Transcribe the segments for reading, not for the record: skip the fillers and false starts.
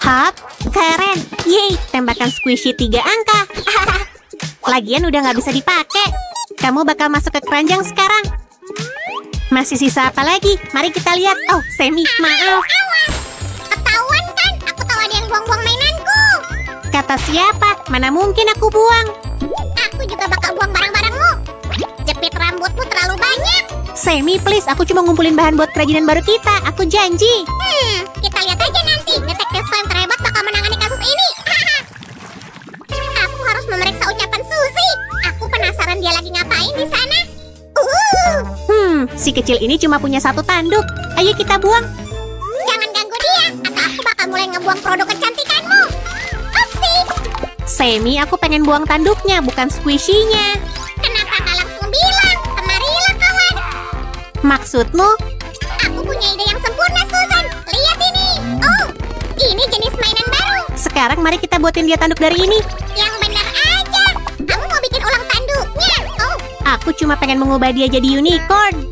Hap, keren. Yeay, tembakan squishy 3 angka. Lagian udah nggak bisa dipakai. Kamu bakal masuk ke keranjang sekarang. Masih sisa apa lagi? Mari kita lihat. Oh, Sammy, maaf. Ketahuan kan? Aku tahu ada yang buang-buang mainanku. Kata siapa? Mana mungkin aku buang? Aku juga bakal buang barang-barangmu. Jepit rambutmu terlalu banyak. Sammy, please. Aku cuma ngumpulin bahan buat kerajinan baru kita. Aku janji. Kita lihat aja nanti. Detektif Slime terhebat bakal menangani kasus ini. Aku harus memeriksa ucapan Suzy. Aku penasaran dia lagi ngapain di sana. Si kecil ini cuma punya 1 tanduk. Ayo kita buang. Jangan ganggu dia, atau aku bakal mulai ngebuang produk kecantikanmu. Upsi. Sammy, aku pengen buang tanduknya, bukan squishy-nya. Kenapa nggak langsung bilang? Kemarilah, kawan. Maksudmu? Aku punya ide yang sempurna, Susan. Lihat ini. Oh, ini jenis mainan baru. Sekarang mari kita buatin dia tanduk dari ini. Yang benar aja. Kamu mau bikin ulang tanduknya? Oh, Aku cuma pengen mengubah dia jadi unicorn.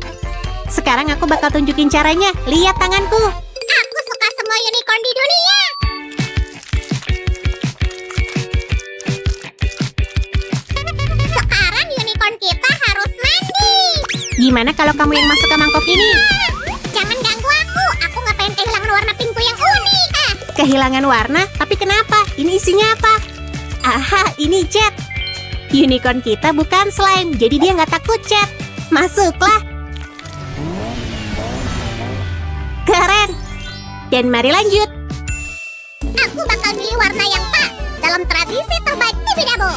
Sekarang aku bakal tunjukin caranya. Lihat tanganku. aku suka semua unicorn di dunia. Sekarang unicorn kita harus mandi. Gimana kalau kamu yang masuk ke mangkok ini? Jangan ganggu aku. Aku nggak pengen kehilangan warna pinkku yang unik. Kehilangan warna? Tapi kenapa? Ini isinya apa? Aha, ini cat. Unicorn kita bukan slime, jadi dia nggak takut cat. Masuklah. Keren. Dan mari lanjut. Aku bakal milih warna yang pas dalam tradisi terbaik di Bidabo.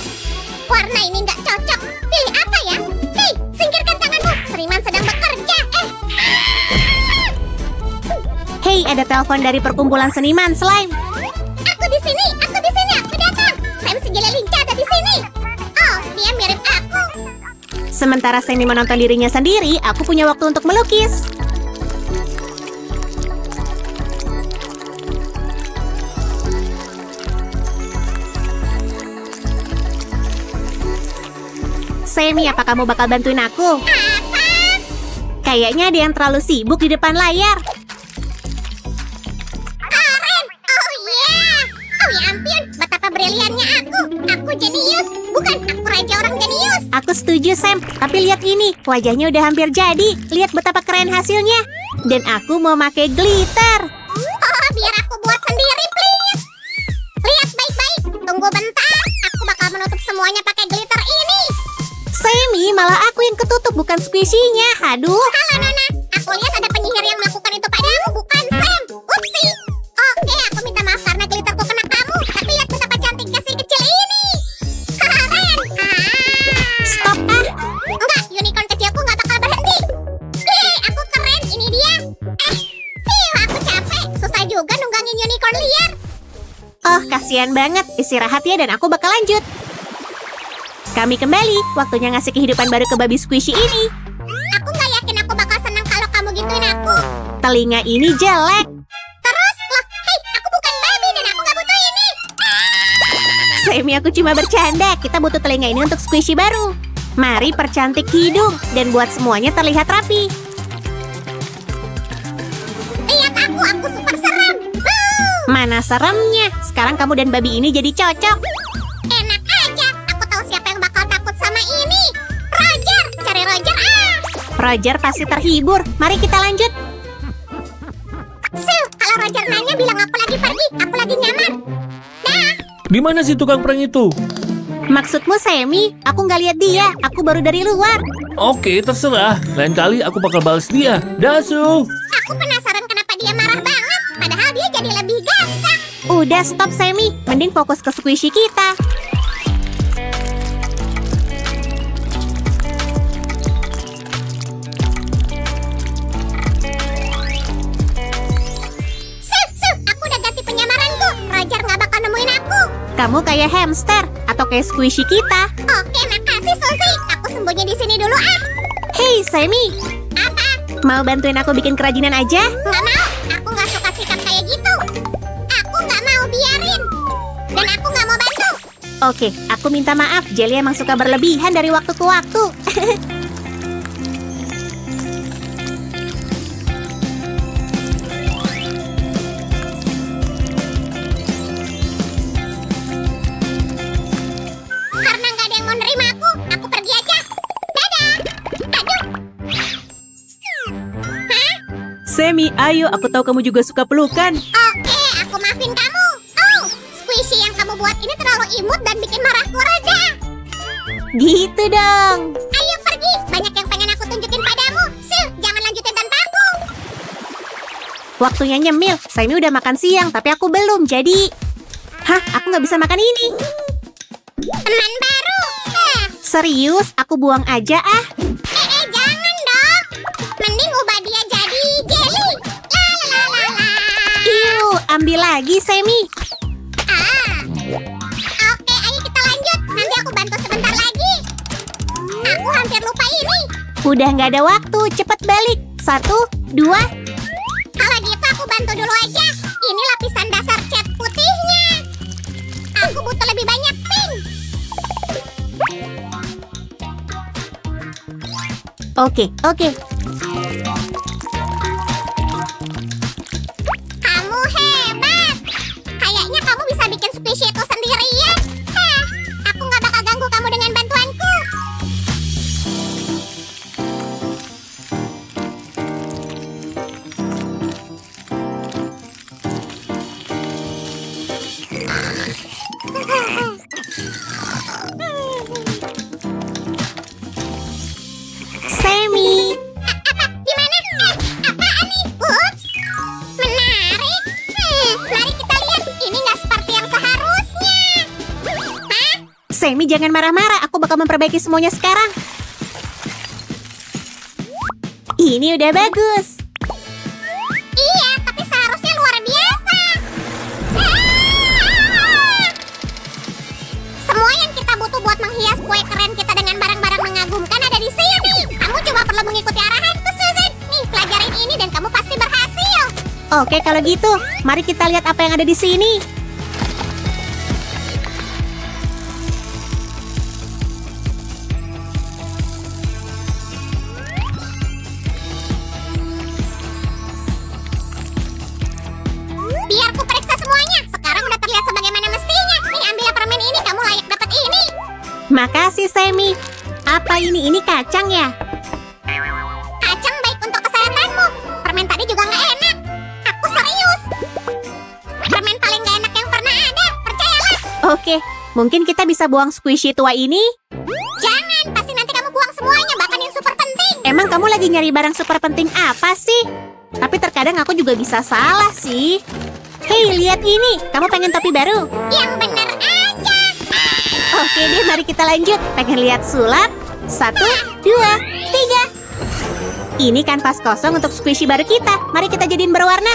Warna ini nggak cocok. Pilih apa ya? Hei, singkirkan tanganmu. Seniman sedang bekerja. Hei, ada telepon dari perkumpulan seniman slime. Aku di sini. Aku datang. Sam si gila lincah ada di sini. Oh, dia mirip aku. Sementara Sammy menonton dirinya sendiri, aku punya waktu untuk melukis. Sammy, apa kamu bakal bantuin aku? Apa? Kayaknya ada yang terlalu sibuk di depan layar. Keren. Oh yeah. Oh ya ampun, betapa briliannya aku. Aku jenius. Bukan, aku raja orang jenius. Aku setuju, Sam. Tapi lihat ini, wajahnya udah hampir jadi. Lihat betapa keren hasilnya. Dan aku mau pakai glitter. Oh, biar aku buat sendiri, please. Lihat baik-baik. Tunggu bentar. Aku bakal menutup semuanya pakai glitter ini. Sammy, malah aku yang ketutup, bukan squishy-nya. Aduh. Halo, Nona. Aku lihat ada penyihir yang melakukan itu padamu, bukan Sam. Upsi. Oke, aku minta maaf karena glitterku kena kamu. Tapi lihat betapa cantiknya si kecil ini. Keren. Stop, ah. Enggak, unicorn kecilku nggak bakal berhenti. Hei, aku keren. Ini dia. Aku capek. Susah juga nunggangin unicorn liar. Oh, kasihan banget. Istirahat ya dan aku bakal lanjut. Kami kembali. Waktunya ngasih kehidupan baru ke babi squishy ini. Aku nggak yakin aku bakal senang kalau kamu gituin aku. Telinga ini jelek. Terus, loh, hei, aku bukan babi dan aku nggak butuh ini. Sammy, aku cuma bercanda. Kita butuh telinga ini untuk squishy baru. Mari percantik hidung dan buat semuanya terlihat rapi. Lihat aku super serem. Mana seremnya? Sekarang kamu dan babi ini jadi cocok. Enak aja. Aku tahu siapa yang bakal takut sama ini. Roger, cari Roger. Roger pasti terhibur. Mari kita lanjut. Sil, kalau Roger nanya bilang aku lagi pergi. Aku lagi nyamar. Dah. Di mana si tukang prank itu? Maksudmu Sammy? Aku nggak lihat dia. Aku baru dari luar. Oke, terserah. Lain kali aku bakal balas dia. Dasu! Aku penasaran kenapa dia marah banget. Padahal dia jadi lebih ganteng. Udah stop Sammy. Mending fokus ke squishy kita. Sil, aku udah ganti penyamaranku. Roger nggak bakal nemuin aku. Kamu kayak hamster atau kayak squishy kita. Oke, makasih Suzy. Aku sembunyi di sini dulu Hey Sammy, Apa? mau bantuin aku bikin kerajinan aja? Nggak mau. Aku nggak suka sikap kayak gitu. Aku nggak mau biarin. Dan aku nggak mau bantu. Oke, aku minta maaf. Jelly emang suka berlebihan dari waktu ke waktu. Sammy, ayo, aku tahu kamu juga suka pelukan. Oke, aku maafin kamu. Oh, squishy yang kamu buat ini terlalu imut dan bikin marahku reda. Gitu dong. Ayo pergi, banyak yang pengen aku tunjukin padamu. Sil, jangan lanjutin tanpa aku. Waktunya nyemil. Sammy udah makan siang, tapi aku belum, jadi... Hah, aku nggak bisa makan ini. Teman baru. Serius, aku buang aja ah. Jangan dong. Mending ubah dia jadi jelly. La. Iu, ambil lagi, Sammy. Oke, ayo kita lanjut. Nanti aku bantu sebentar lagi. Aku hampir lupa ini. Udah nggak ada waktu, cepet balik. 1, 2. Kalau gitu aku bantu dulu aja. Ini lapisan dasar cat putihnya. Aku butuh lebih banyak pink. Oke. Kamu hebat. Kayaknya kamu bisa bikin squishy itu sendirian. Aku nggak bakal ganggu kamu dengan bantuanku. Sammy. Gimana? Apaan nih? Ups. Menarik. Mari kita lihat. Ini nggak seperti yang seharusnya. Hah? Sammy, jangan marah-marah. Aku bakal memperbaiki semuanya sekarang. Ini udah bagus. Iya, tapi seharusnya luar biasa. Semua yang kita butuh buat menghias kue keren kita dengan barang-barang mengagumkan ada di sini. Kamu cuma perlu mengikuti arahanku, Susan. Nih, pelajarin ini dan kamu pasti berhasil. Oke, kalau gitu, mari kita lihat apa yang ada di sini. Biar ku periksa semuanya. Sekarang udah terlihat sebagaimana mestinya. Nih, ambillah permen ini. Kamu layak dapat ini. Makasih, Sammy. Apa ini? Ini kacang ya? Kacang baik untuk kesehatanmu. Permen tadi juga nggak enak. Aku serius. Permen paling nggak enak yang pernah ada. Percayalah. Oke, mungkin kita bisa buang squishy tua ini. Jangan. Pasti nanti kamu buang semuanya. Bahkan yang super penting. Emang kamu lagi nyari barang super penting apa sih? Tapi terkadang aku juga bisa salah sih. Hei, lihat ini. Kamu pengen topi baru? Yang benar aja. Oke deh, mari kita lanjut. Pengen lihat sulap? 1, 2, 3. Ini kanvas kosong untuk squishy baru kita. Mari kita jadiin berwarna.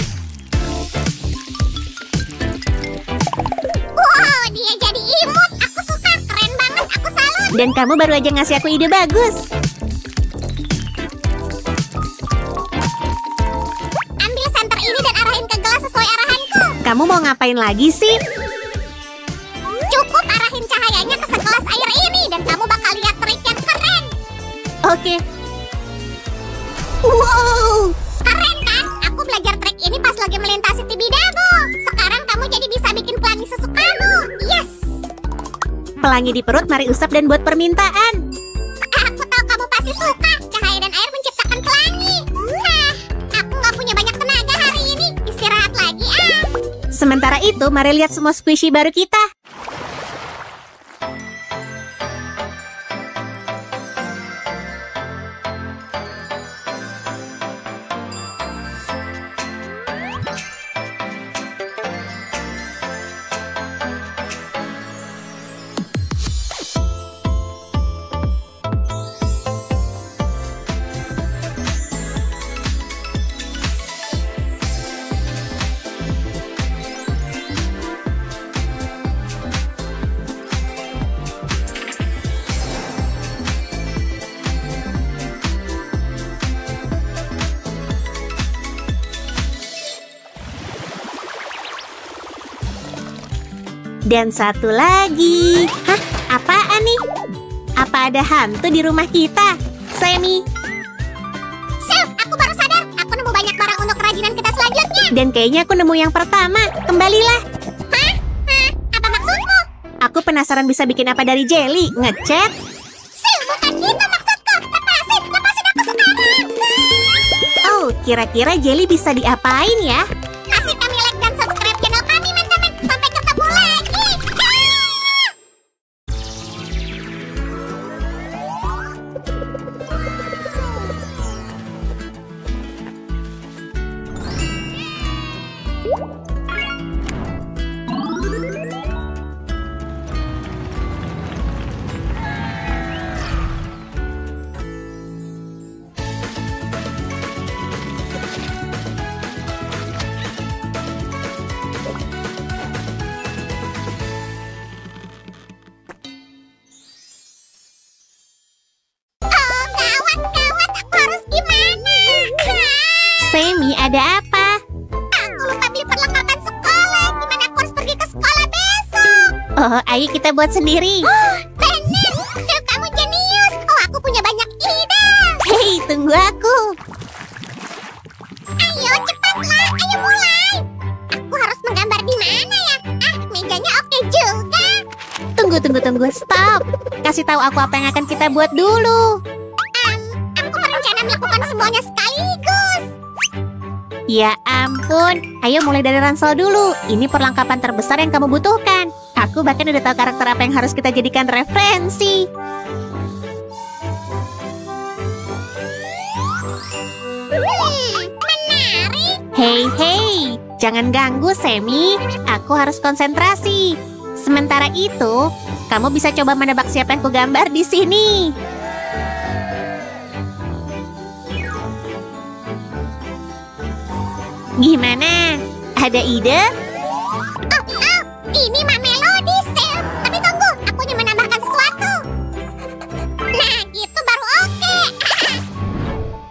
Wow, dia jadi imut. Aku suka. Keren banget. Aku salut. Dan kamu baru aja ngasih aku ide bagus. Ambil senter ini dan arahin ke gelas sesuai arahanku. Kamu mau ngapain lagi sih? Cukup arahin cahayanya ke segelas air ini dan kamu bakal lihat trik yang keren. Oke. Wow. Keren kan? Aku belajar trik ini pas lagi melintasi Tibidabo. Sekarang kamu jadi bisa bikin pelangi susu kamu. Yes. Pelangi di perut, mari usap dan buat permintaan. Aku tahu kamu pasti suka. Cahaya dan air menciptakan pelangi. Aku nggak punya banyak tenaga hari ini. Istirahat lagi ah. Sementara itu, mari lihat semua squishy baru kita. Dan satu lagi. Hah? Apaan nih? Apa ada hantu di rumah kita? Sammy. Sil, aku baru sadar. Aku nemu banyak barang untuk kerajinan kita selanjutnya. Dan kayaknya aku nemu yang pertama. Kembalilah. Hah? Apa maksudmu? Aku penasaran bisa bikin apa dari jelly. Ngecat? Sil, bukan gitu maksudku. Lepasin aku sekarang. Oh, Kira-kira Jelly bisa diapain ya? Kasih kami like dan subscribe channel kami, teman-teman. Sampai ketemu lagi. Oh, gawat, aku harus gimana? Semi, ada apa? Aku lupa beli perlengkapan sekolah. Gimana aku harus pergi ke sekolah besok? Oh, ayo kita buat sendiri. Bener, Sil, kamu jenius. Oh, aku punya banyak ide. Hei, tunggu aku. Ayo, cepatlah. Ayo mulai. Aku harus menggambar di mana ya? Mejanya oke juga. Tunggu. Stop. Kasih tahu aku apa yang akan kita buat dulu. Aku berencana melakukan semuanya sekaligus. Ya ampun. Ayo mulai dari ransel dulu. Ini perlengkapan terbesar yang kamu butuhkan. Aku bahkan udah tahu karakter apa yang harus kita jadikan referensi. Menarik. Hei, jangan ganggu Semi. Aku harus konsentrasi. Sementara itu, kamu bisa coba menebak siapa yang kugambar di sini. Gimana? Ada ide? Ini Mak Melody, Sil. Tapi tunggu, aku ingin menambahkan sesuatu. Nah, gitu baru oke.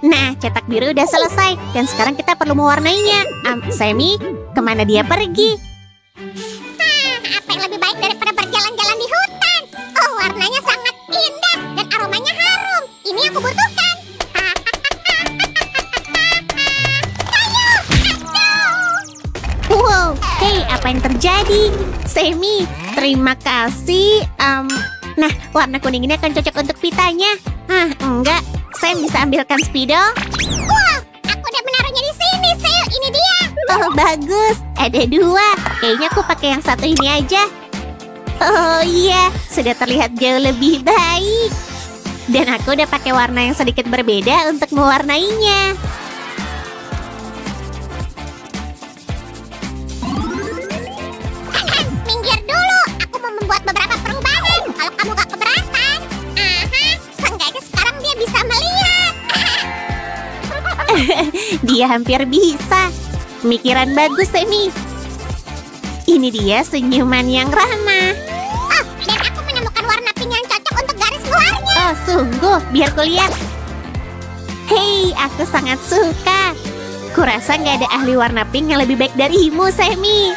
Nah, cetak biru udah selesai. Dan sekarang kita perlu mewarnainya. Semi, kemana dia pergi? Apa yang lebih baik daripada berjalan-jalan di hutan? Oh, warnanya sangat indah dan aromanya harum. Ini yang kubutuhkan. Wow, hei, apa yang terjadi? Semi, terima kasih. Nah, warna kuning ini akan cocok untuk pitanya. Enggak. Sam bisa ambilkan spidol? Wow, aku udah menaruhnya di sini, Sil. Ini dia. Oh, bagus. Ada 2. Kayaknya aku pakai yang satu ini aja. Oh iya, sudah terlihat jauh lebih baik. Dan aku udah pakai warna yang sedikit berbeda untuk mewarnainya. Minggir dulu. Aku mau membuat beberapa perubahan. Kalau kamu gak keberatan. Seenggaknya sekarang dia bisa melihat. Dia hampir bisa. Pemikiran bagus, Semi. Ini dia senyuman yang ramah. Oh, dan aku menemukan warna pink yang cocok untuk garis luarnya. Oh, sungguh. Biar kulihat. Hei, aku sangat suka. Kurasa nggak ada ahli warna pink yang lebih baik darimu, Semi.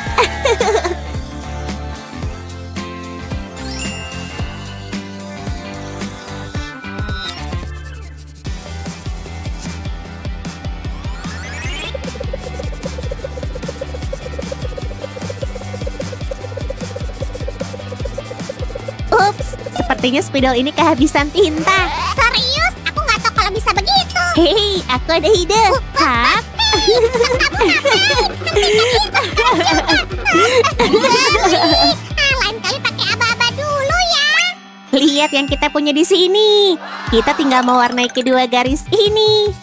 Ups, sepertinya spidol ini kehabisan tinta. Serius? Aku nggak tahu kalau bisa begitu. Hei, aku ada ide. Hap. Lain kali pakai aba-aba dulu ya. Lihat yang kita punya di sini. Kita tinggal mewarnai kedua garis ini.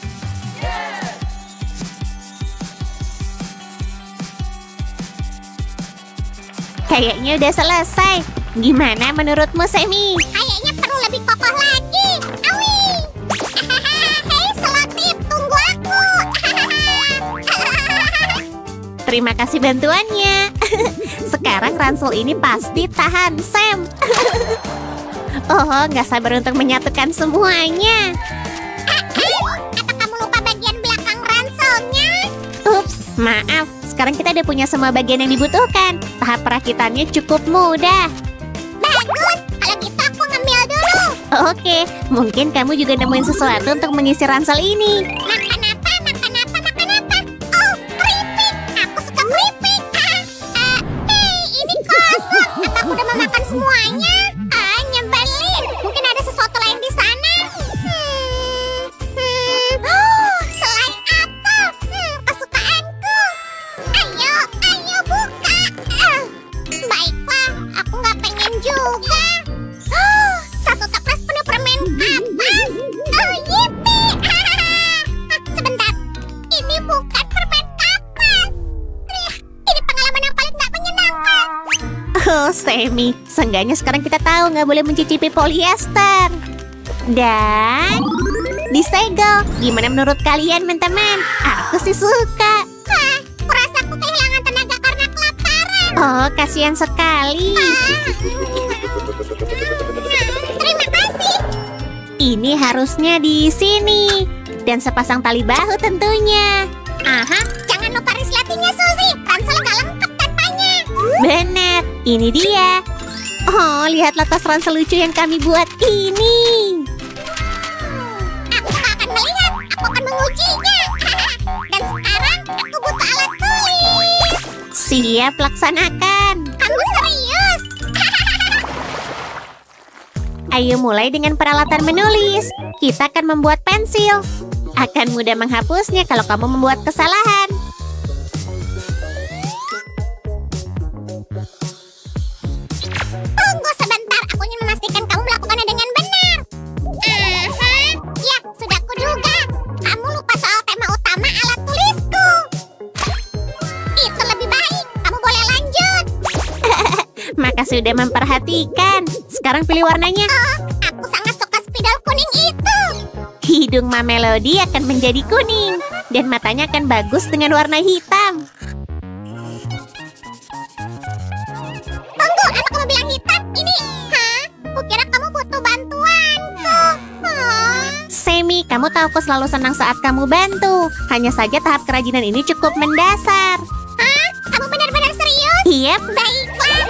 Kayaknya udah selesai. Gimana menurutmu, Semi? Kayaknya perlu lebih kokoh lagi. Awi. Hei, selotip, tunggu aku. Terima kasih bantuannya. Sekarang ransel ini pasti tahan, Sam. Oh, nggak sabar untuk menyatukan semuanya. Apa kamu lupa bagian belakang ranselnya? Ups, maaf. Sekarang kita udah punya semua bagian yang dibutuhkan. Tahap perakitannya cukup mudah. Bagus. Kalau gitu aku ngemil dulu. Oke, mungkin kamu juga nemuin sesuatu untuk mengisi ransel ini. Makan apa? Oh, keripik. Aku suka keripik. Hei, ini kosong. Apa aku udah memakan semuanya? Nyebelin. Mungkin ada sesuatu lain di sana. Selai apel. Oh, Semi, seenggaknya sekarang kita tahu nggak boleh mencicipi polyester. Dan disegel. Gimana menurut kalian, teman-teman? Aku sih suka. Hah, kurasa aku kehilangan tenaga karena kelaparan. Oh, kasihan sekali. Terima kasih. Ini harusnya di sini. Dan sepasang tali bahu tentunya. Aha, jangan lupa resletingnya, Suzy. Ransel nggak lengkap tanpanya. Benar, ini dia. Oh, lihatlah tas ransel lucu yang kami buat ini. Aku akan melihat. Aku akan mengujinya. Dan sekarang aku butuh alat tulis. Siap, laksanakan. Kamu serius? Ayo mulai dengan peralatan menulis. Kita akan membuat pensil. Akan mudah menghapusnya kalau kamu membuat kesalahan. Tunggu sebentar, aku ingin memastikan kamu melakukannya dengan benar. Aha, ya, sudah kuduga. Kamu lupa soal tema utama alat tulisku. Itu lebih baik, kamu boleh lanjut. Maka sudah memperhatikan. Sekarang pilih warnanya. Oh, aku sangat suka spidol kuning itu. Hidung Mamelodi akan menjadi kuning. Dan matanya akan bagus dengan warna hitam. Tunggu, apa kamu bilang hitam? Ini, hah? Kukira kamu butuh bantuanku. Oh. Semi, kamu tahu aku selalu senang saat kamu bantu. Hanya saja tahap kerajinan ini cukup mendasar. Hah? Kamu benar-benar serius? Yep. Baiklah.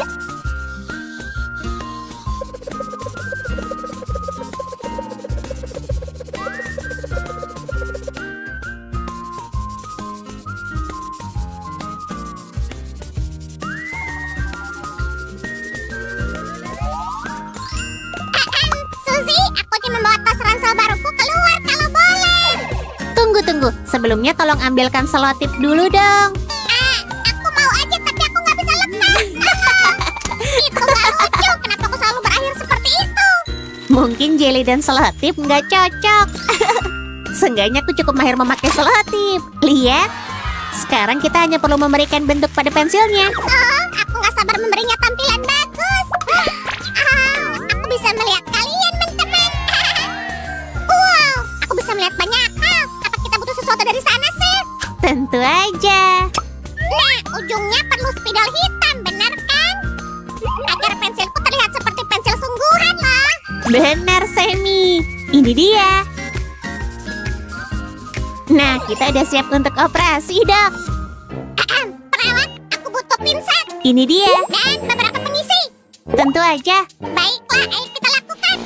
Suzy, aku ingin membawa tas ransel baruku keluar kalau boleh. Tunggu. Sebelumnya tolong ambilkan selotip dulu dong. Aku mau aja, tapi aku nggak bisa lepas. Itu nggak lucu. Kenapa aku selalu berakhir seperti itu? Mungkin jelly dan selotip nggak cocok. Seenggaknya aku cukup mahir memakai selotip. Lihat. Sekarang kita hanya perlu memberikan bentuk pada pensilnya. Oh, aku nggak sabar memberinya tampilan bagus. Aku bisa melihat kalian, teman-teman. Wow, aku bisa melihat banyak hal. Apa kita butuh sesuatu dari sana, sih? Tentu aja. Nah, ujungnya perlu spidol hitam, benar kan? Agar pensilku terlihat seperti pensil sungguhan, loh. Benar, Semi. Ini dia. Nah, kita udah siap untuk operasi, Dok. Perawat, aku butuh pinset Ini dia. dan beberapa pengisi. Tentu aja. Baiklah, ayo kita lakukan.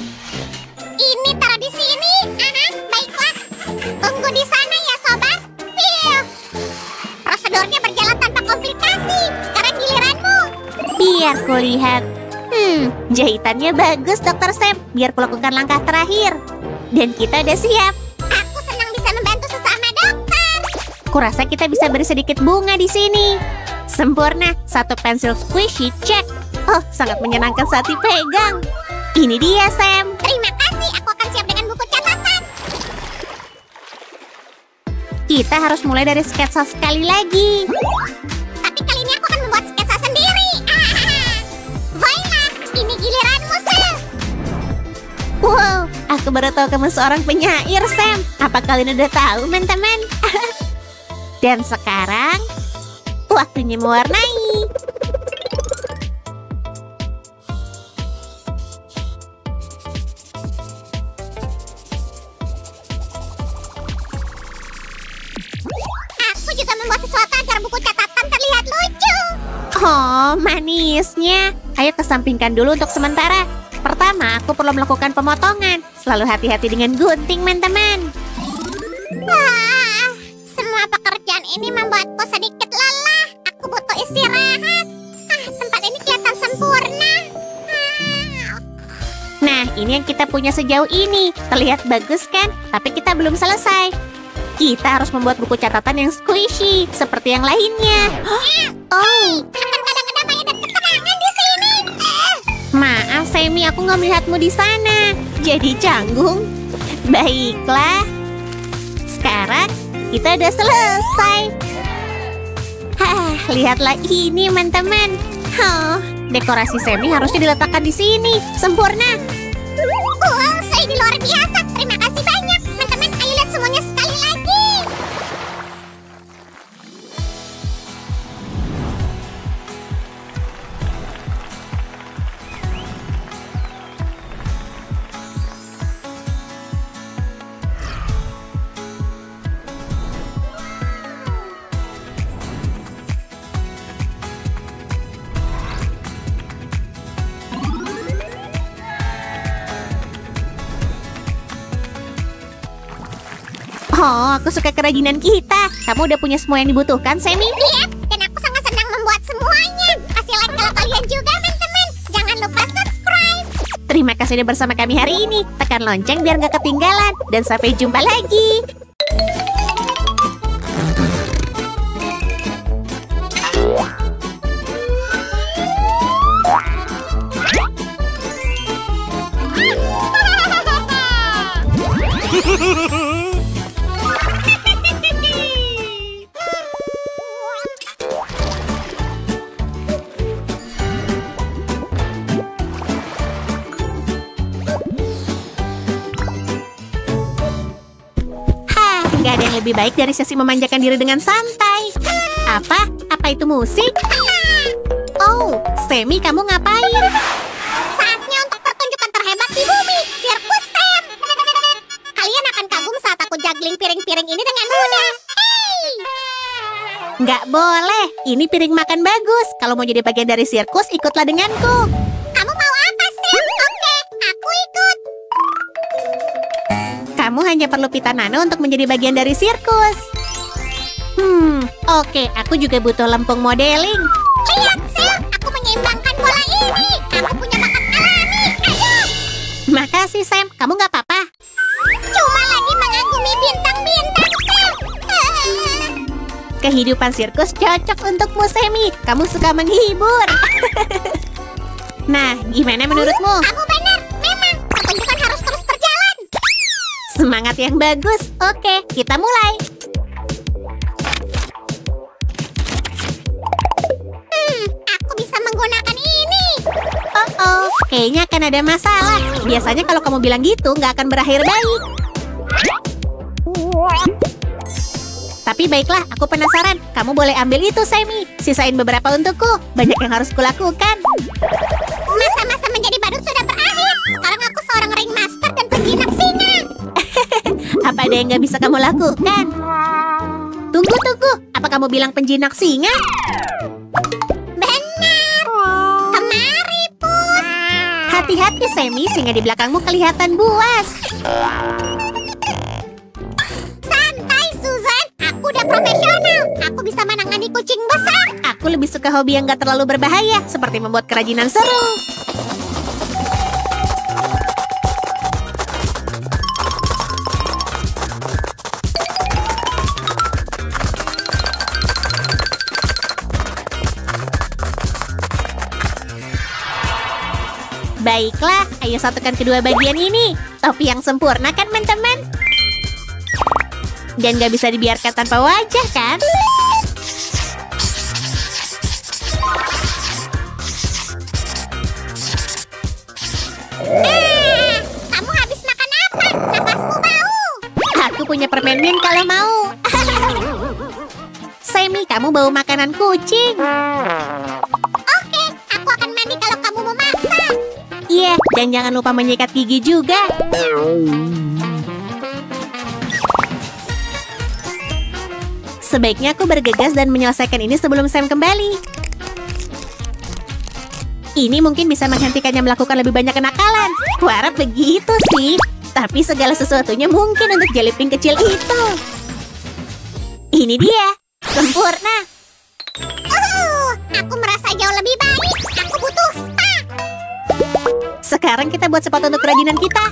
Ini taruh di sini. Aha, baiklah. Tunggu di sana ya, sobat. Piu. Prosedurnya berjalan tanpa komplikasi. Sekarang giliranmu. Biar kulihat. Jahitannya bagus, Dr. Sam. Biar kulakukan langkah terakhir. Dan kita udah siap. Aku senang bisa membantu sesama dokter. Kurasa kita bisa beri sedikit bunga di sini. Sempurna. Satu pensil squishy, cek. Oh, sangat menyenangkan saat dipegang. Ini dia, Sam. Terima kasih, aku akan siap dengan buku catatan. Kita harus mulai dari sketsa sekali lagi. Tapi kali ini aku akan membuat sketsa sendiri. Baiklah, ini giliranmu, Sam. Wow, aku baru tahu kamu seorang penyair, Sam. Apa kalian udah tahu, teman-teman? Dan sekarang, waktunya mewarnai. Aku juga membuat sesuatu agar buku catatan terlihat lucu. Oh, manisnya. Ayo kesampingkan dulu untuk sementara. Pertama, aku perlu melakukan pemotongan. Selalu hati-hati dengan gunting, teman-teman. Wah, semua pekerjaan ini membuatku sedikit lelah. Aku butuh istirahat. Tempat ini kelihatan sempurna. Nah, ini yang kita punya sejauh ini. Terlihat bagus kan? Tapi kita belum selesai. Kita harus membuat buku catatan yang squishy, seperti yang lainnya. Oh, Akan ada kedamaian dan ketenangan di sini. maaf, Semi, aku nggak melihatmu di sana. Jadi canggung. Baiklah. Sekarang kita udah selesai. Lihatlah ini, teman-teman. Oh, dekorasi Sammy harusnya diletakkan di sini. Sempurna. Wow, saya di luar biasa. Terima kasih banyak. Teman-teman, ayo lihat semuanya sekali lagi. Oh, aku suka kerajinan kita. Kamu udah punya semua yang dibutuhkan, Sammy? Lihat, dan aku sangat senang membuat semuanya. Kasih like kalau kalian juga, teman-teman. Jangan lupa subscribe. Terima kasih sudah bersama kami hari ini. Tekan lonceng biar nggak ketinggalan. Dan sampai jumpa lagi. Gak ada yang lebih baik dari sesi memanjakan diri dengan santai. Apa? Apa itu musik? Oh, Sammy, kamu ngapain? Saatnya untuk pertunjukan terhebat di bumi, sirkus Sam. Kalian akan kagum saat aku juggling piring-piring ini dengan mudah. Hey! Nggak boleh, ini piring makan bagus. Kalau mau jadi bagian dari sirkus, ikutlah denganku. Kamu mau apa, Sam? Oke, aku ikut. Kamu hanya perlu pita nano untuk menjadi bagian dari sirkus. Oke, aku juga butuh lempung modeling. Lihat, Sam, aku menyeimbangkan bola ini. Aku punya bakat alami. Ayo. Makasih, Sam. Kamu nggak apa-apa. Cuma lagi mengagumi bintang-bintang, Sam. Kehidupan sirkus cocok untukmu, Sammy. Kamu suka menghibur. Nah, gimana menurutmu? Kamu benar, memang pertunjukan harus terus berjalan. Semangat yang bagus. Oke, kita mulai. Aku bisa menggunakan ini. Oh, kayaknya akan ada masalah. Biasanya kalau kamu bilang gitu, nggak akan berakhir baik. Tapi baiklah, aku penasaran. Kamu boleh ambil itu, Sammy. Sisain beberapa untukku. Banyak yang harus kulakukan. Masa-masa menjadi badut sudah berakhir. Sekarang aku seorang ringmaster dan penjinak singa. Apa ada yang nggak bisa kamu lakukan? Tunggu. Apa kamu bilang penjinak singa? Benar. Kemari, Pus. Hati-hati, Sammy. Singa di belakangmu kelihatan buas. Santai, Susan. Aku udah profesional. Aku bisa menangani kucing besar. Aku lebih suka hobi yang nggak terlalu berbahaya, seperti membuat kerajinan seru. Baiklah, ayo satukan kedua bagian ini. Topi yang sempurna kan, teman-teman? Dan gak bisa dibiarkan tanpa wajah, kan? Kamu habis makan apa? Napasmu bau. Aku punya permen mint kalau mau. Sammy, kamu bau makanan kucing. Oke, aku akan mandi kalau kamu memaksa. Iya, dan jangan lupa menyikat gigi juga. Sebaiknya aku bergegas dan menyelesaikan ini sebelum Sam kembali. Ini mungkin bisa menghentikannya melakukan lebih banyak kenakalan. Kuharap begitu sih. Tapi segala sesuatunya mungkin untuk jellyping kecil itu. Ini dia. Sempurna. Aku merasa jauh lebih baik. Aku butuh spa. Sekarang kita buat sepatu untuk kerajinan kita.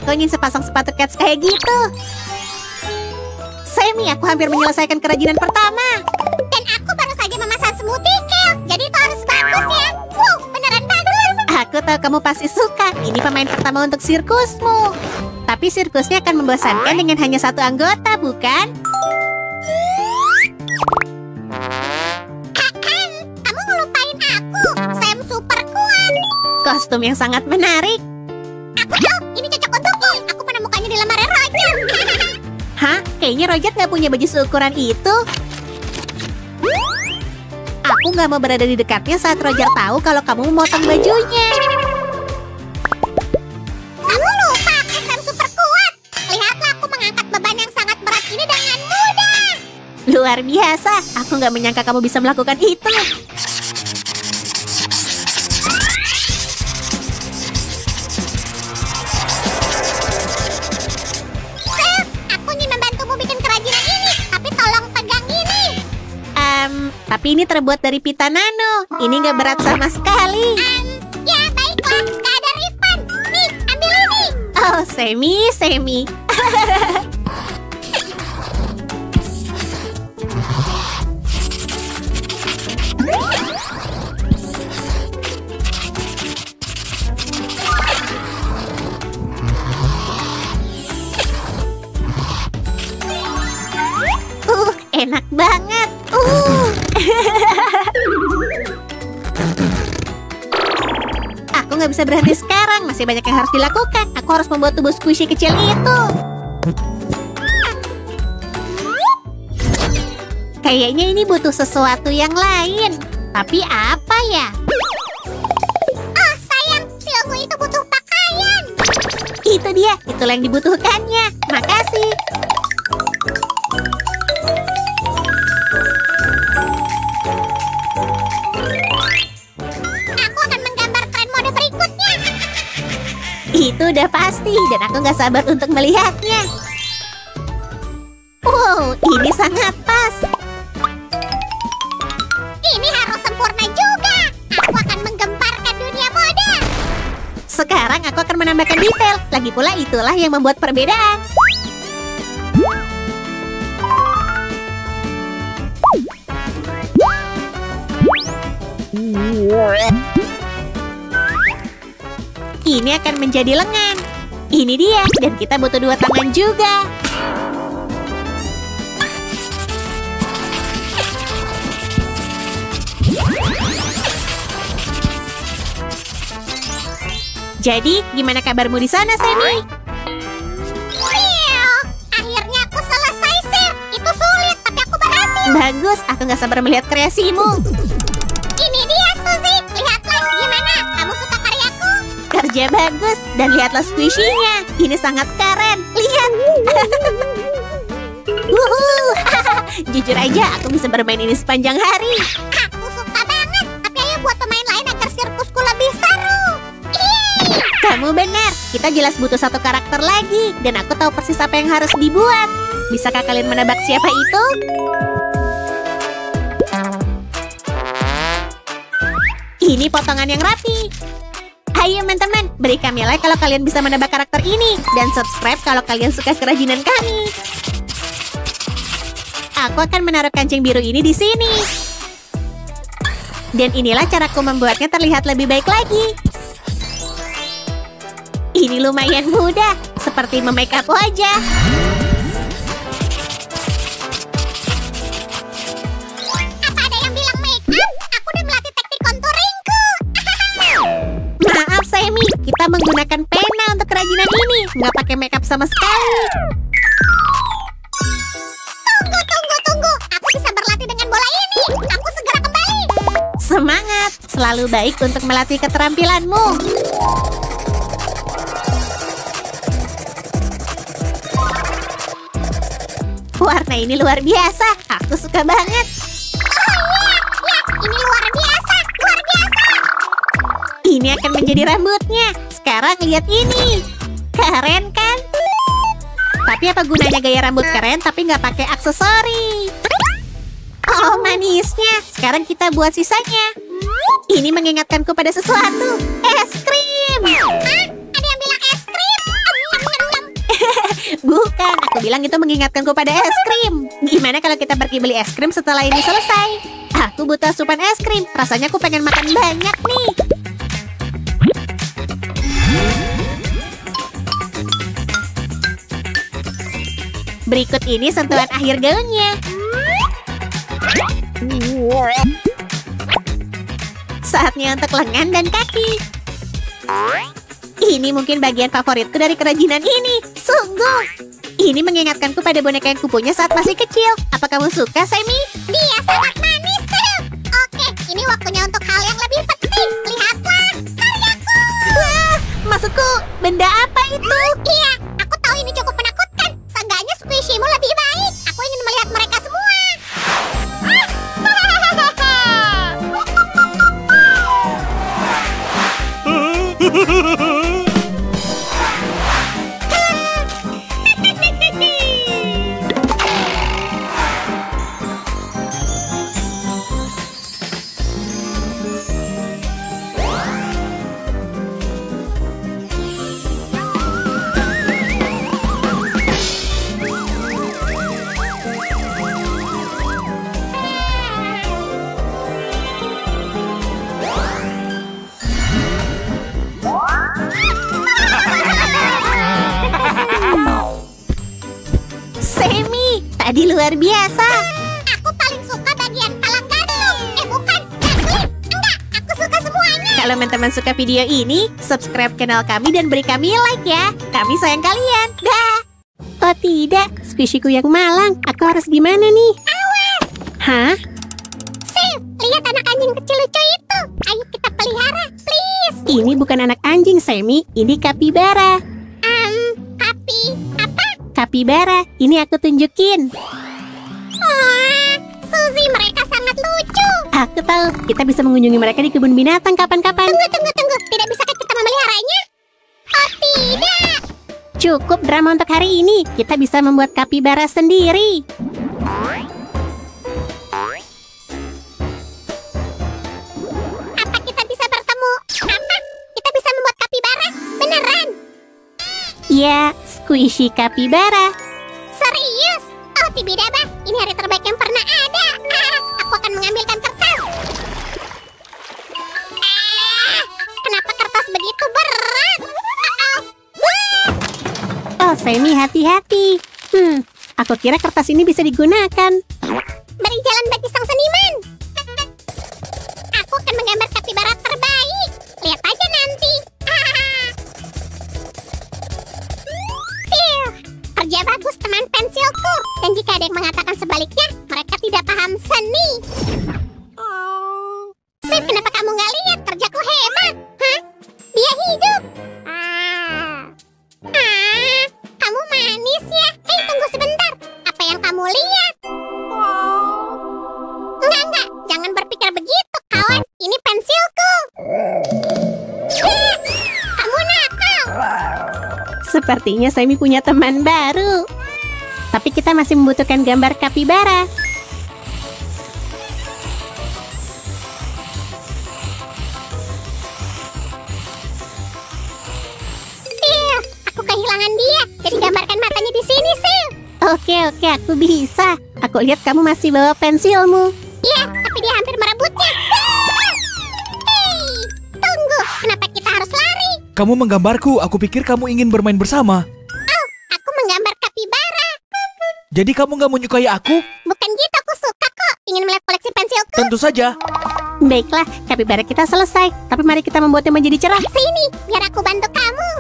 Aku ingin sepasang sepatu cats kayak gitu. Sammy, aku hampir menyelesaikan kerajinan pertama. Dan aku baru saja memesan smoothie kale. Jadi itu harus bagus ya. Wow, beneran bagus. Aku tahu kamu pasti suka. Ini pemain pertama untuk sirkusmu. Tapi sirkusnya akan membosankan dengan hanya satu anggota, bukan? Kostum yang sangat menarik. Aku tahu, ini cocok untukku. Aku menemukannya di lemari Roger. Hah? Kayaknya Roger nggak punya baju seukuran itu. Aku nggak mau berada di dekatnya saat Roger tahu kalau kamu memotong bajunya. Kamu lupa, aku Sam super kuat. Lihatlah aku mengangkat beban yang sangat berat ini dengan mudah. Luar biasa. Aku nggak menyangka kamu bisa melakukan itu. Sam, aku ingin membantumu bikin kerajinan ini, tapi tolong pegang ini. Tapi ini terbuat dari pita nano. Ini nggak berat sama sekali. Ya baiklah, gak ada refund. Nih, ambil ini. Oh, Semi. Enak banget. Aku nggak bisa berhenti sekarang. Masih banyak yang harus dilakukan. Aku harus membuat tubuh squishy kecil itu. Kayaknya ini butuh sesuatu yang lain. Tapi apa ya? Oh sayang, si ungu itu butuh pakaian. Itu dia. Itulah yang dibutuhkannya. Makasih. Aku akan menggambar tren mode berikutnya. Itu udah pasti. Dan aku nggak sabar untuk melihatnya. Wow, ini sangat pas. Ini harus sempurna juga. Aku akan menggemparkan dunia mode. Sekarang aku akan menambahkan detail. Lagi pula itulah yang membuat perbedaan. Ini akan menjadi lengan. Ini dia, dan kita butuh 2 tangan juga. Jadi, gimana kabarmu di sana, Semi? Wow, akhirnya aku selesai, Sir. Itu sulit, tapi aku berhasil. Bagus, aku nggak sabar melihat kreasimu. Ini dia, Suzy. Lihatlah, gimana? Kamu suka karyaku? Kerja bagus, dan lihatlah squishy-nya. Ini sangat keren. Lihat. Wuhu. Jujur aja, aku bisa bermain ini sepanjang hari. Aku suka banget. Tapi ayo buat pemain lain agar sirkusku lebih seru. Yeay! Kamu benar, kita jelas butuh 1 karakter lagi. Dan aku tahu persis apa yang harus dibuat. Bisakah kalian menebak siapa itu? Ini potongan yang rapi. Ayo teman-teman, beri kami like kalau kalian bisa menebak karakter ini. Dan subscribe kalau kalian suka kerajinan kami. Aku akan menaruh kancing biru ini di sini. Dan inilah caraku membuatnya terlihat lebih baik lagi. Ini lumayan mudah, seperti memake up wajah. Apa ada yang bilang make up? Aku udah melatih teknik konturingku. Maaf, Semi, kita menggunakan pena untuk kerajinan ini. Nggak pakai make up sama sekali. Tunggu. Aku bisa berlatih dengan bola ini. Aku segera kembali. Semangat, selalu baik untuk melatih keterampilanmu. Warna ini luar biasa, aku suka banget. Ya, ini luar biasa. Ini akan menjadi rambutnya. Sekarang lihat ini. Keren kan? Tapi apa gunanya gaya rambut keren tapi nggak pakai aksesori? Oh, manisnya. Sekarang kita buat sisanya. Ini mengingatkanku pada sesuatu. Es krim. Hah? Ada yang bilang es krim? Bukan, aku bilang itu mengingatkanku pada es krim. Gimana kalau kita pergi beli es krim setelah ini selesai? Aku butuh asupan es krim. Rasanya aku pengen makan banyak nih. Berikut ini sentuhan akhir gaunnya. Saatnya untuk lengan dan kaki. Ini mungkin bagian favoritku dari kerajinan ini. Sungguh. Ini mengingatkanku pada boneka yang kupunya saat masih kecil. Apa kamu suka, Sammy? Dia sangat manis, Sil. Oke, ini waktunya untuk hal yang lebih penting. Lihatlah, karyaku. Wah, maksudku, benda apa itu? Iya, aku tahu ini cukup menakutkan. Seenggaknya squishy-mu lebih baik. Aku ingin melihat mereka semua. Sammy, tadi luar biasa. Aku paling suka bagian palang gantung. Bukan, Jacqueline. Enggak, aku suka semuanya. Kalau teman-teman suka video ini, subscribe channel kami dan beri kami like ya. Kami sayang kalian. Dah. Oh tidak, squishyku yang malang. Aku harus gimana nih? Awas! Hah? Sil, lihat anak anjing kecil lucu itu. Ayo kita pelihara, please. Ini bukan anak anjing, Sammy. Ini kapibara. Kapi, apa? Kapibara, ini aku tunjukin. Wah, Suzy, mereka sangat lucu. Aku tahu, kita bisa mengunjungi mereka di kebun binatang kapan-kapan. Tunggu. Tidak bisakah kita memeliharanya? Oh, tidak. Cukup drama untuk hari ini. Kita bisa membuat kapibara sendiri. Apa kita bisa bertemu? Apa? Kita bisa membuat kapibara? Beneran? Ya, squishy kapibara. Serius? Oh, Tibidaba, ini hari terbaik yang pernah ada. Aku akan mengambilkan kertas. Kenapa kertas begitu berat? Oh, Sammy, hati-hati. Aku kira kertas ini bisa digunakan. Beri jalan bagi sang seniman. Aku akan menggambar kapibara terbaik. Lihat aja nanti. Phew, kerja bagus teman pensilku. Dan jika ada yang mengatakan sebaliknya, mereka tidak paham seni. Sip, kenapa kamu nggak lihat? Kerjaku hebat. Hah? Dia hidup. Kamu manis ya. Hei, tunggu sebentar. Apa yang kamu lihat? Enggak. Jangan berpikir begitu, kawan. Ini pensilku. Kamu nakal. Sepertinya Sammy punya teman baru. Tapi kita masih membutuhkan gambar kapibara. Sil, aku kehilangan dia. Jadi gambarkan matanya di sini, Sil. Oke, aku bisa. Aku lihat kamu masih bawa pensilmu. Iya, tapi dia hampir merebutnya. Hei, tunggu. Kenapa kita harus lari? Kamu menggambarku, aku pikir kamu ingin bermain bersama. Oh, aku menggambar kapibara. Jadi kamu nggak menyukai aku? Bukan gitu, aku suka kok. Ingin melihat koleksi pensilku. Tentu saja. Baiklah, kapibara kita selesai. Tapi mari kita membuatnya menjadi cerah. Sini, biar aku bantu kamu.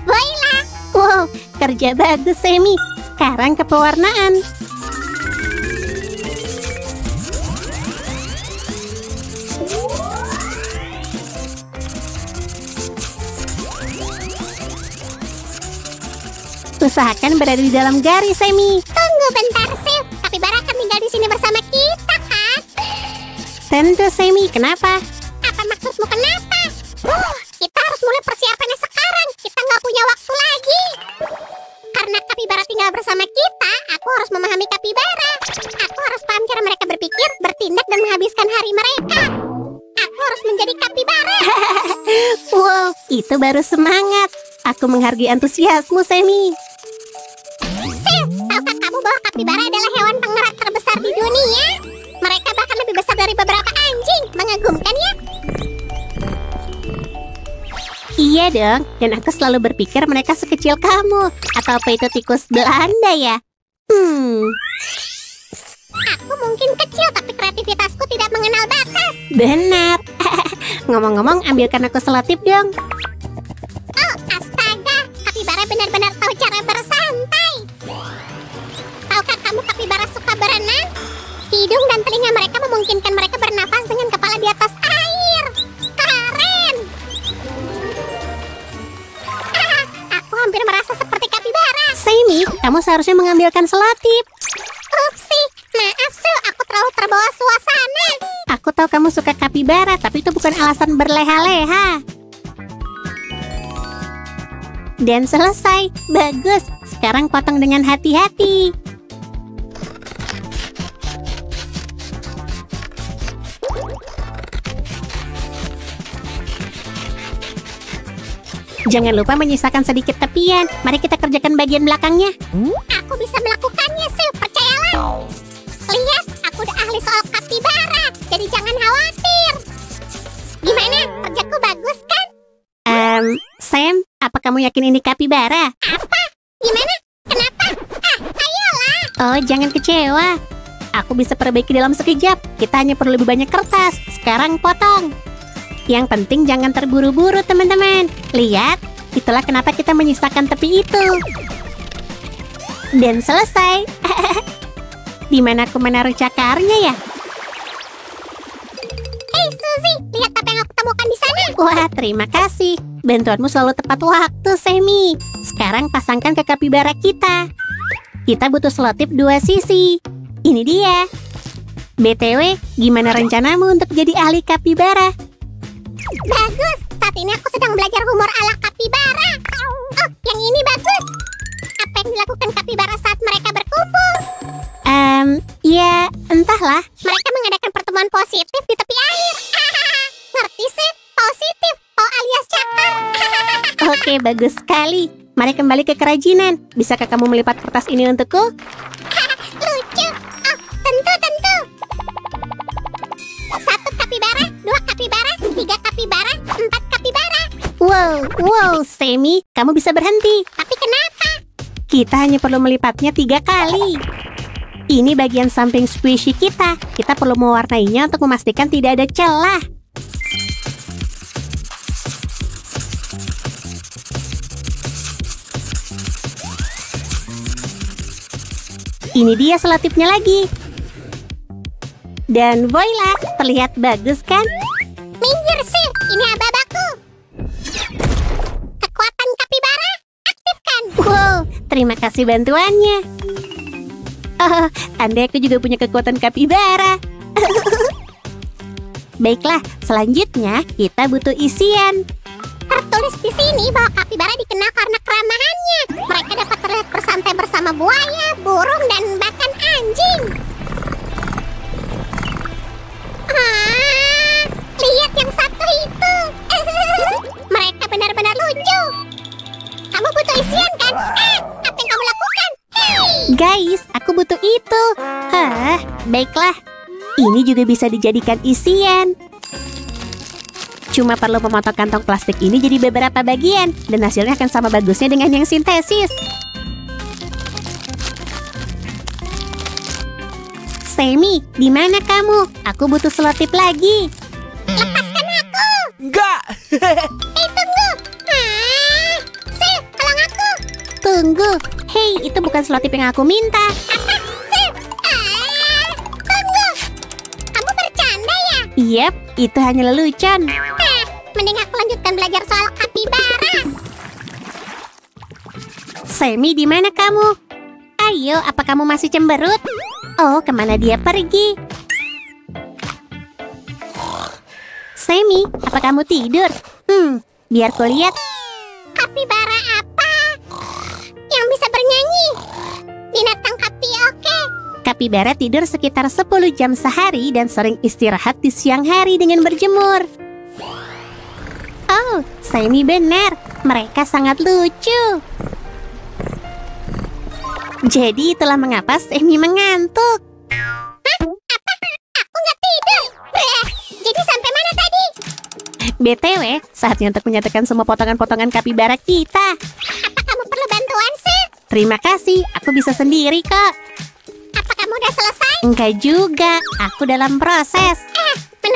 Voila. Wow, kerja bagus, Sammy. Sekarang ke pewarnaan. Usahakan berada di dalam garis, Sammy. Tunggu bentar, Sil. Kapibara akan tinggal di sini bersama kita, kan? Tentu, Sammy. Kenapa? Apa maksudmu kenapa? Kita harus mulai persiapannya sekarang. Kita nggak punya waktu lagi. Karena kapibara tinggal bersama kita, aku harus memahami kapibara. Aku harus paham cara mereka berpikir, bertindak, dan menghabiskan hari mereka. Aku harus menjadi kapibara. Wow, itu baru semangat. Aku menghargai antusiasmu, Sammy. Sil, tahukah kamu bahwa kapibara adalah hewan pengerat terbesar di dunia? Mereka bahkan lebih besar dari beberapa anjing. Mengagumkan ya? Iya dong, dan aku selalu berpikir mereka sekecil kamu. Atau apa itu tikus Belanda ya? Aku mungkin kecil, tapi kreativitasku tidak mengenal batas. Benar. Ngomong-ngomong, ambilkan aku selotip dong. Oh, astaga. Kapibara benar-benar tahu cara bersantai. Tahukah kamu kapibara suka berenang? Hidung dan telinga mereka memungkinkan mereka bernapas dengan kepala di atas air. Keren! Aku hampir merasa seperti kapibara. Sammy, kamu seharusnya mengambilkan selotip. Upsi, maaf Su, aku terlalu terbawa suasana. Aku tahu kamu suka kapibara, tapi itu bukan alasan berleha-leha. Dan selesai. Bagus. Sekarang potong dengan hati-hati. Jangan lupa menyisakan sedikit tepian. Mari kita kerjakan bagian belakangnya. Aku bisa melakukannya Su, percayalah. Lihat, aku udah ahli soal kapibara, jadi jangan khawatir. Gimana, kerjaku bagus kan? Sam, apa kamu yakin ini kapibara? Apa? Gimana? Kenapa? Ayolah. Oh, jangan kecewa. Aku bisa perbaiki dalam sekejap. Kita hanya perlu lebih banyak kertas. Sekarang potong. Yang penting jangan terburu-buru, teman-teman. Lihat, itulah kenapa kita menyisakan tepi itu. Dan selesai. Di mana aku menaruh cakarnya ya? Hei Suzy, lihat apa yang aku temukan di sana. Wah, terima kasih. Bantuanmu selalu tepat waktu, Sammy. Sekarang pasangkan ke kapibara kita. Kita butuh selotip 2 sisi. Ini dia. BTW, gimana rencanamu untuk jadi ahli kapibara? Bagus, saat ini aku sedang belajar humor ala kapibara. Oh, yang ini bagus. Apa yang dilakukan kapibara saat mereka berkumpul? Ya, entahlah. Mereka mengadakan pertemuan positif di tepi air. Ngerti sih? Positif. Oh, alias cakar. Oke, bagus sekali. Mari kembali ke kerajinan. Bisakah kamu melipat kertas ini untukku? Lucu. Oh, tentu. 1 kapibara, 2 kapibara, 3 kapibara, 4 kapibara. Wow, Sammy, kamu bisa berhenti. Tapi kenapa? Kita hanya perlu melipatnya 3 kali. Ini bagian samping squishy kita. Kita perlu mewarnainya untuk memastikan tidak ada celah. Ini dia selotipnya lagi. Dan voila, terlihat bagus kan? Minggir sih, ini aba-abaku. Kekuatan kapibara, aktifkan. Wow, terima kasih bantuannya. Oh, andai aku juga punya kekuatan kapibara. Baiklah, selanjutnya kita butuh isian. Tertulis di sini bahwa kapibara dikenal karena keramahannya. Mereka dapat terlihat bersantai bersama buaya, burung, dan bahkan anjing. Lihat yang satu itu. Mereka benar-benar lucu. Kamu butuh isian kan? Apa yang kamu lakukan? Hey! Guys, aku butuh itu. Baiklah. Ini juga bisa dijadikan isian. Cuma perlu memotong kantong plastik ini jadi beberapa bagian. Dan hasilnya akan sama bagusnya dengan yang sintesis. Sammy, di mana kamu? Aku butuh selotip lagi. Lepaskan aku. Enggak. Tunggu. Sir, tolong aku. Tunggu. Hei, itu bukan selotip yang aku minta. Apa? Sir. Tunggu. Kamu bercanda ya? Yap, itu hanya lelucon. Mending aku lanjutkan belajar soal kapibara. Sammy, di mana kamu? Ayo, apa kamu masih cemberut? Oh, kemana dia pergi? Sammy, apa kamu tidur? Biar ku lihat. Kapibara apa? Yang bisa bernyanyi? Binatang kapi, oke. Kapibara tidur sekitar 10 jam sehari dan sering istirahat di siang hari dengan berjemur. Oh, Sammy benar. Mereka sangat lucu. Jadi itulah mengapa Sammy mengantuk. Apa? Aku nggak tidur. Jadi sampai mana tadi? BTW, saatnya untuk menyatakan semua potongan-potongan kapibara kita. Apa kamu perlu bantuan sih? Terima kasih, aku bisa sendiri kok. Apa kamu udah selesai? Enggak juga, aku dalam proses.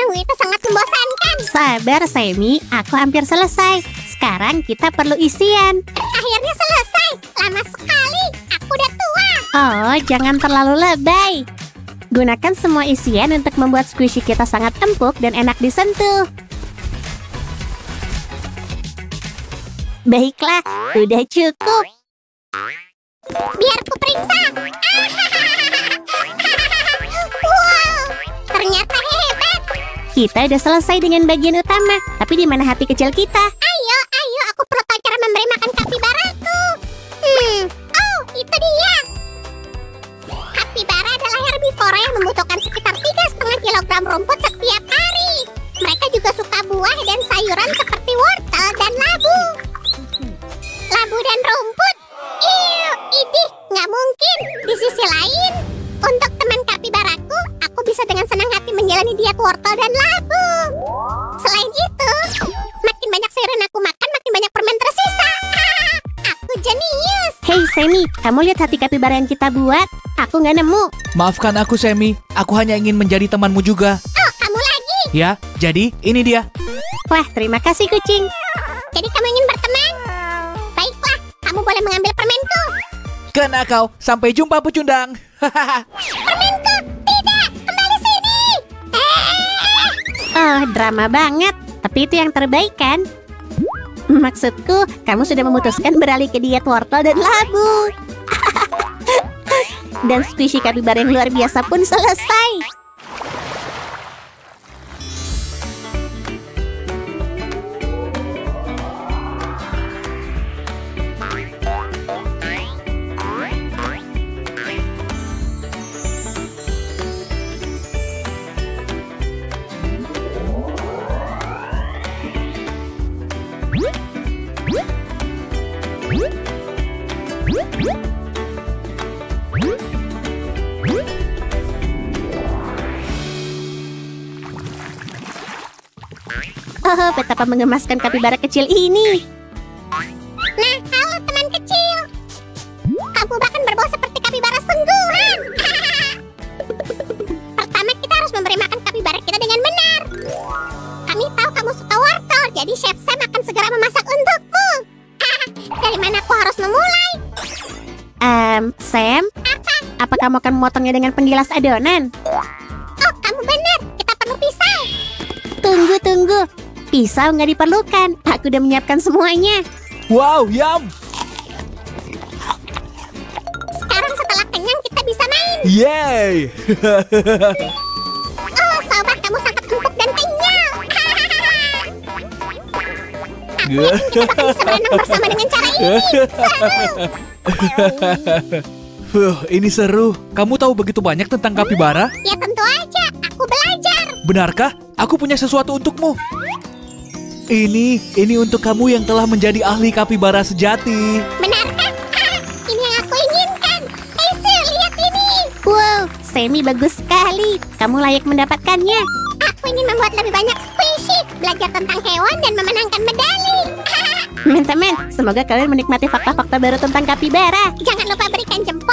Menunggu itu sangat membosankan. Sabar, Semi. Aku hampir selesai. Sekarang kita perlu isian. Akhirnya selesai. Lama sekali. Aku udah tua. Oh, jangan terlalu lebay. Gunakan semua isian untuk membuat squishy kita sangat empuk dan enak disentuh. Baiklah, udah cukup. Biar ku periksa. Wow, ternyata hebat. Kita udah selesai dengan bagian utama. Tapi di mana hati kecil kita? Ayo, aku perlu tahu cara memberi makan kapibaraku. Oh, itu dia. Kapibara adalah herbivora yang membutuhkan sekitar 3,5 kilogram rumput setiap hari. Mereka juga suka buah dan sayuran seperti wortel dan labu. Labu dan rumput? Idih, nggak mungkin. Di sisi lain, untuk teman kapibaraku, aku bisa dengan senang hati menjalani diet wortel dan labu. Selain itu, makin banyak sayur yang aku makan, makin banyak permen tersisa. Aku jenius. Hei, Semi, kamu lihat hati kapibara yang kita buat? Aku nggak nemu. Maafkan aku, Semi. Aku hanya ingin menjadi temanmu juga. Oh, kamu lagi. Ya, jadi ini dia. Wah, terima kasih, kucing. Jadi kamu ingin berteman? Baiklah, kamu boleh mengambil permenku. Kena kau. Sampai jumpa, Pucundang. Permenku, tidak, kembali sini. Oh, drama banget. Tapi itu yang terbaik, kan? Maksudku, kamu sudah memutuskan beralih ke diet wortel dan labu. Dan squishy kapibara yang luar biasa pun selesai. Oh, betapa mengemaskan kapibara kecil ini. Nah, halo teman kecil. Kamu bahkan berbau seperti kapibara sungguhan. Pertama, kita harus memberi makan kapibara kita dengan benar. Kami tahu kamu suka wortel, jadi Chef Sam akan segera memasak untukmu. Dari mana aku harus memulai? Sam? Apa kamu akan memotongnya dengan penggilas adonan? Oh, kamu benar. Kita perlu pisau. Tunggu. Pisau nggak diperlukan. Aku udah menyiapkan semuanya. Wow, yum. Sekarang setelah kenyang, kita bisa main. Yeay. Oh, sobat, kamu sangat empuk dan kenyal. Aku yakin kita bakal bisa berenang bersama dengan cara ini. Ini seru. Kamu tahu begitu banyak tentang kapibara? Ya tentu aja, aku belajar. Benarkah? Aku punya sesuatu untukmu. Ini untuk kamu yang telah menjadi ahli kapibara sejati. Benarkah? Ini yang aku inginkan. Hei, Sil, lihat ini. Wow, Semi bagus sekali. Kamu layak mendapatkannya. Aku ingin membuat lebih banyak squishy, belajar tentang hewan dan memenangkan medali. Teman-teman, semoga kalian menikmati fakta-fakta baru tentang kapibara. Jangan lupa berikan jempol